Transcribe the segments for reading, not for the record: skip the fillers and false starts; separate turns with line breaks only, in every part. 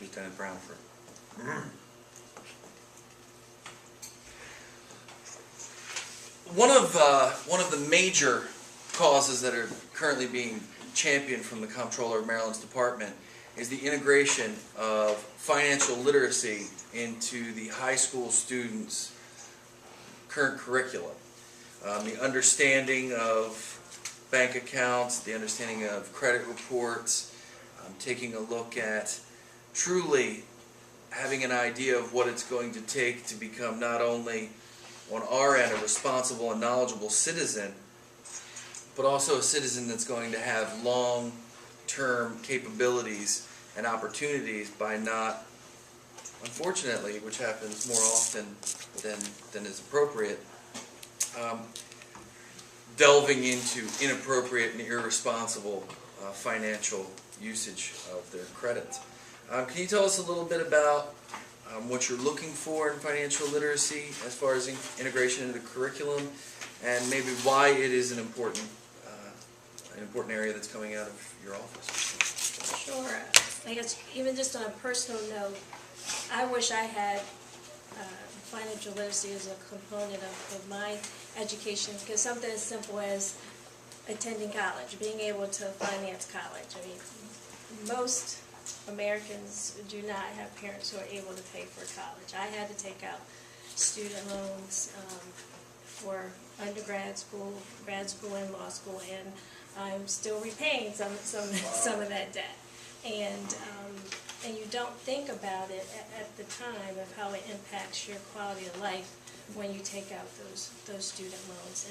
Lieutenant Brownford. One of the major causes that are currently being championed from the Comptroller of Maryland's department is the integration of financial literacy into the high school students' current curriculum. The understanding of bank accounts, the understanding of credit reports, taking a look at truly having an idea of what it's going to take to become not only on our end a responsible and knowledgeable citizen, but also a citizen that's going to have long-term capabilities and opportunities by not, unfortunately, which happens more often than is appropriate, delving into inappropriate and irresponsible financial usage of their credit. Can you tell us a little bit about what you're looking for in financial literacy as far as integration into the curriculum, and maybe why it is an important area that's coming out of your office?
Sure. I guess even just on a personal note, I wish I had financial literacy as a component of my education, because something as simple as attending college, being able to finance college. I mean, most Americans do not have parents who are able to pay for college. I had to take out student loans for undergrad school, grad school, and law school, and I'm still repaying some of that debt. And you don't think about it at the time of how it impacts your quality of life when you take out those student loans.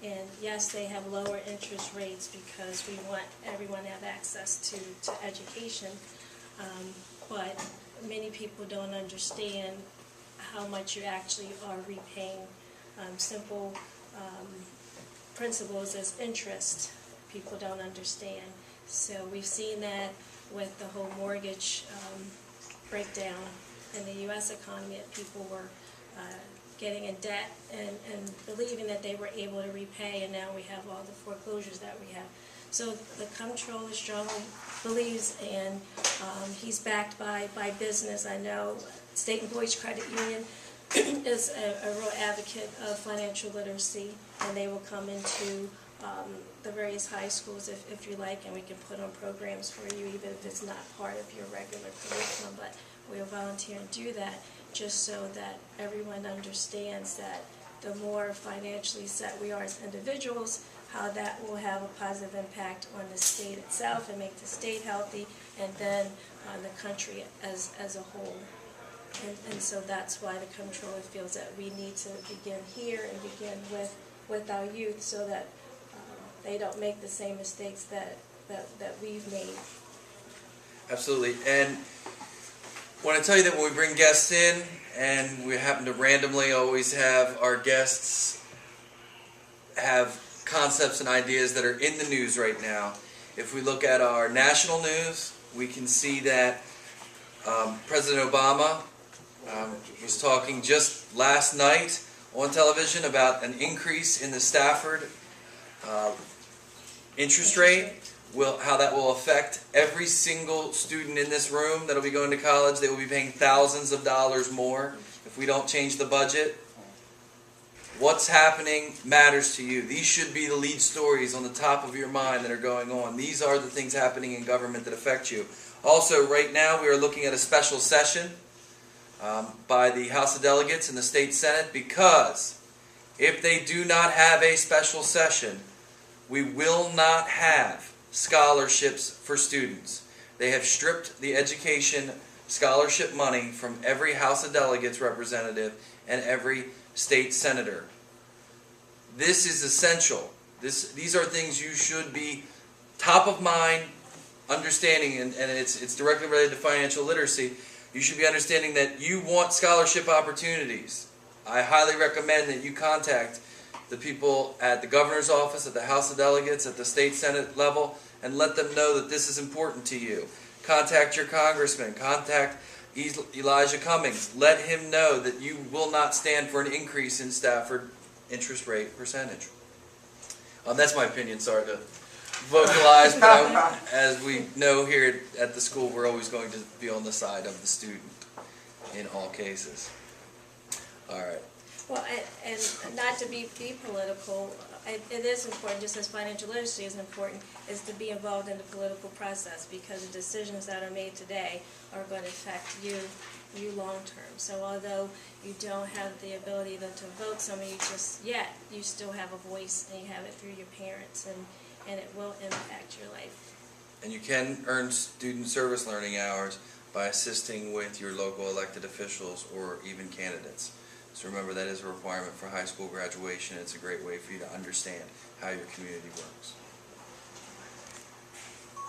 And yes, they have lower interest rates because we want everyone to have access to education, but many people don't understand how much you actually are repaying. Simple principles as interest, people don't understand. So we've seen that with the whole mortgage breakdown in the U.S. economy, that people were getting in debt and believing that they were able to repay, and now we have all the foreclosures that we have. So the comptroller strongly believes, and he's backed by business. I know State Employees Credit Union is a real advocate of financial literacy, and they will come into the various high schools if you like, and we can put on programs for you even if it's not part of your regular curriculum, but we'll volunteer and do that just so that everyone understands that the more financially set we are as individuals, how that will have a positive impact on the state itself and make the state healthy, and then the country as a whole. And so that's why the comptroller feels that we need to begin here and begin with our youth so that they don't make the same mistakes that we've made.
Absolutely. And I want to tell you that when we bring guests in, and we happen to randomly always have our guests have concepts and ideas that are in the news right now. If we look at our national news, we can see that President Obama was talking just last night on television about an increase in the Stafford interest rate, how that will affect every single student in this room that will be going to college. They will be paying thousands of dollars more if we don't change the budget. What's happening matters to you. These should be the lead stories on the top of your mind that are going on. These are the things happening in government that affect you. Also, right now we are looking at a special session by the House of Delegates and the State Senate, because if they do not have a special session, we will not have scholarships for students. They have stripped the education scholarship money from every House of Delegates representative and every state senator. This is essential. These are things you should be top of mind understanding, and it's directly related to financial literacy. You should be understanding that you want scholarship opportunities. I highly recommend that you contact the people at the governor's office, at the House of Delegates, at the state senate level, and let them know that this is important to you. Contact your congressman. Contact Elijah Cummings. Let him know that you will not stand for an increase in Stafford interest rate percentage. That's my opinion. Sorry to vocalize, but as we know here at the school, we're always going to be on the side of the student in all cases. All right.
Well, and not to be political, it is important, just as financial literacy is important, is to be involved in the political process, because the decisions that are made today are going to affect you long term. So although you don't have the ability to vote some of you just yet, you still have a voice, and you have it through your parents, and it will impact your life.
And you can earn student service learning hours by assisting with your local elected officials or even candidates. So remember, that is a requirement for high school graduation. It's a great way for you to understand how your community works.